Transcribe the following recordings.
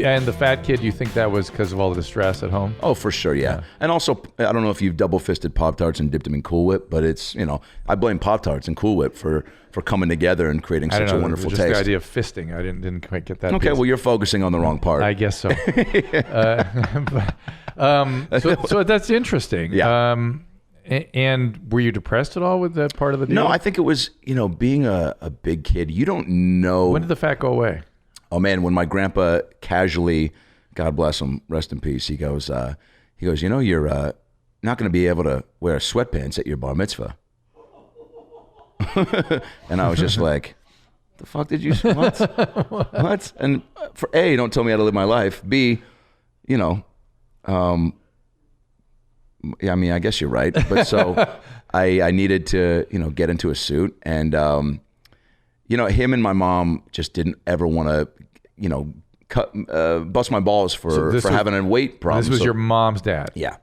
And the fat kid, you think that was because of all the distress at home? Oh, for sure, yeah. And also, I don't know if you've double-fisted Pop-Tarts and dipped them in Cool Whip, but it's, I blame Pop-Tarts and Cool Whip for coming together and creating such a wonderful just taste. The idea of fisting, I didn't quite get that. Okay, well, you're focusing on the wrong part. I guess so. So that's interesting. Yeah. And were you depressed at all with that part of the deal? No, I think it was, being a big kid, you don't know. When did the fat go away? Oh man, when my grandpa casually, God bless him, rest in peace, he goes, you're not going to be able to wear sweatpants at your bar mitzvah. And I was just like, the fuck did you, what? What? And for A, don't tell me how to live my life. B, yeah, I mean, I guess you're right. But so I needed to, get into a suit. And, him and my mom just didn't ever want to, bust my balls for having a weight problem. This was your mom's dad? Yeah.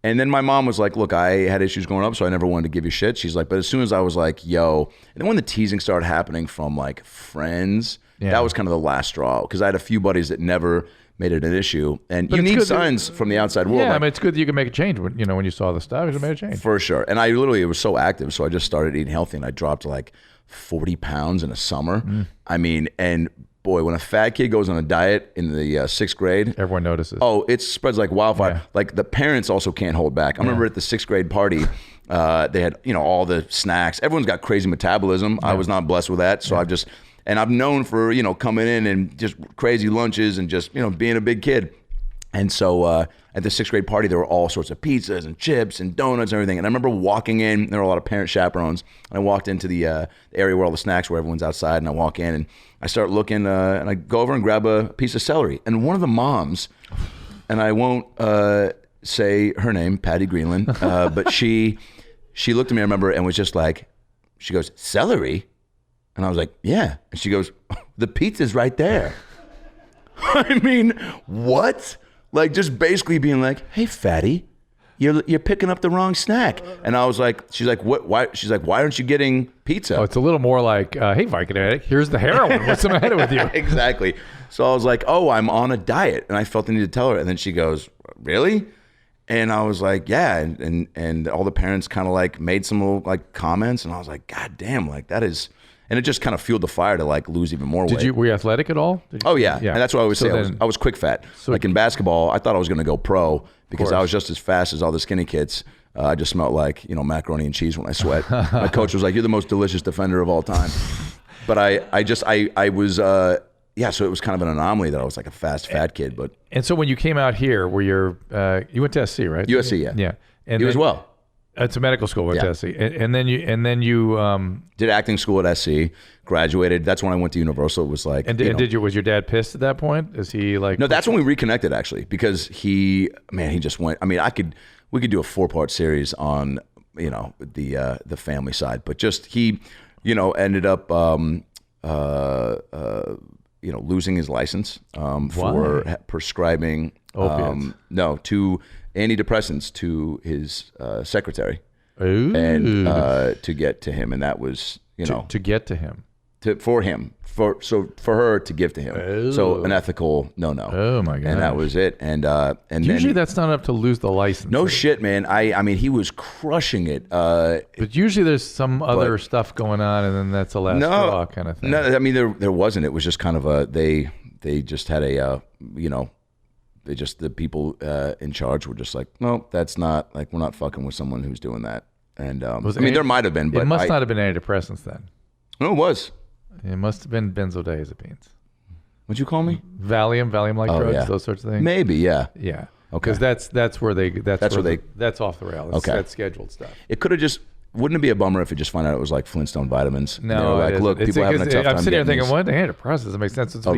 And then my mom was like, look, I had issues growing up, so I never wanted to give you shit. She's like, but as soon as I was like, yo, and then when the teasing started happening from like friends, that was kind of the last straw. Because I had a few buddies that never made it an issue, and you need signs from the outside world. Yeah, I mean, it's good that you can make a change when you saw the stuff. You made a change for sure. And I literally was so active, so I just started eating healthy, and I dropped like 40 pounds in a summer. I mean, and boy, when a fat kid goes on a diet in the 6th grade, everyone notices. Oh, it spreads like wildfire. Yeah. Like the parents also can't hold back. I remember at the 6th grade party, they had all the snacks. Everyone's got crazy metabolism. I was not blessed with that, so I've known for, coming in and just crazy lunches and just, being a big kid. And so at the 6th grade party, there were all sorts of pizzas and chips and donuts and everything. And I remember walking in, there were a lot of parent chaperones. And I walked into the area where all the snacks were, everyone's outside. And I walk in and I start looking and I go over and grab a piece of celery. And one of the moms, and I won't say her name, Patty Greenland, but she looked at me, I remember, and was just like, she goes, celery? And I was like, yeah. And she goes, the pizza's right there. I mean, what? Like just basically being like, hey, fatty, you're picking up the wrong snack. And I was like, she's like, what? Why? She's like, why aren't you getting pizza? Oh, it's a little more like, hey, Viking addict, here's the heroin. What's the matter with you? Exactly. So I was like, oh, I'm on a diet. And I felt the need to tell her. And then she goes, really? And I was like, yeah. And all the parents kind of like made some little like comments. And I was like, God damn, like that is... And it just kind of fueled the fire to like lose even more weight. Were you athletic at all? Oh yeah. And that's what I would say. I was quick fat. So like in basketball, I thought I was going to go pro because I was just as fast as all the skinny kids. I just smelled like, macaroni and cheese when I sweat. My coach was like, you're the most delicious defender of all time. But I was, so it was kind of an anomaly that I was like a fast, fat kid. But And so when you came out here, you went to SC, right? USC, yeah. Yeah. And you as well. It's a medical school at SC, and then you did acting school at SC, graduated. That's when I went to Universal. It was like, was your dad pissed at that point? Is he like? No, that's when we reconnected actually, because he just went. I mean, we could do a 4-part series on the family side, but just he, ended up losing his license for prescribing to antidepressants to his secretary. Ooh. And to get to him, and that was to get to him for her to give to him. Ooh. So an ethical no. Oh my god! And that was it. And usually that's not enough to lose the license. No shit, man. I mean he was crushing it. But usually there's some other stuff going on, and then that's a last straw kind of thing. No, I mean there wasn't. It was just kind of they just had a the people in charge were just like, no, that's not, like, we're not fucking with someone who's doing that. And there might have been, but it must not have been antidepressants then. No, it was. It must have been benzodiazepines. What'd you call me? Valium-like drugs, those sorts of things. Maybe, yeah. Yeah. Okay. Because that's off the rails. Okay. That's scheduled stuff. It could have just. Wouldn't it be a bummer if you just found out it was like Flintstone vitamins? No, like, look, people are having a tough time. I'm sitting here thinking, these. what the antidepressants? It makes sense. That's what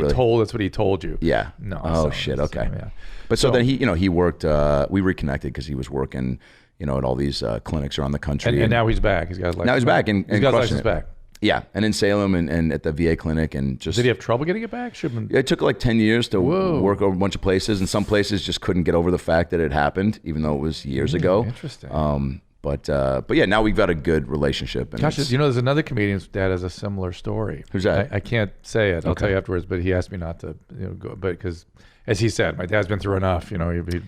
he told you. Yeah. No. Oh shit. Okay. Yeah. But so then he worked. We reconnected because he was working, at all these clinics around the country. And now he's back. He's got his license. Now he's back and he's got his license back. Yeah, and in Salem and at the VA clinic and just. Did he have trouble getting it back? It took like 10 years to work over a bunch of places, and some places just couldn't get over the fact that it happened, even though it was years ago. Interesting. But yeah, now we've got a good relationship. And Gosh, there's another comedian's dad has a similar story. Who's that? I can't say it. I'll tell you afterwards. But he asked me not to go. But because, as he said, my dad's been through enough. He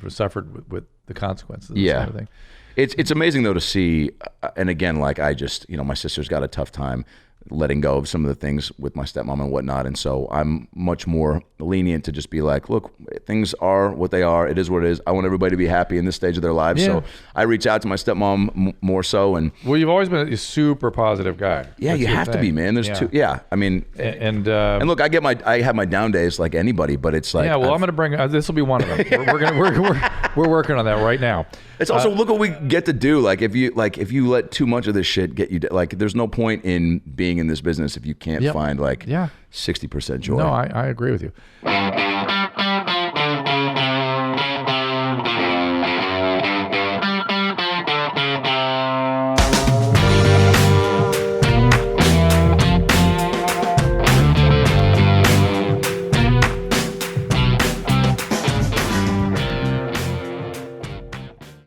suffered with the consequences. Of this kind of thing. It's amazing though to see. And again, like I just, my sister's got a tough time letting go of some of the things with my stepmom and whatnot. And so I'm much more lenient to just be like, look, things are what they are. It is what it is. I want everybody to be happy in this stage of their lives. Yeah. So I reach out to my stepmom more so. And well, you've always been a super positive guy. Yeah, you have to be, man. There's two. Yeah. I mean, and look, I have my down days like anybody, but it's like, yeah, well, I'm going to bring, this will be one of them. We're working on that right now. It's also, look what we get to do. Like if you let too much of this shit get you, like there's no point in being in this business if you can't find 60% joy. No, I agree with you.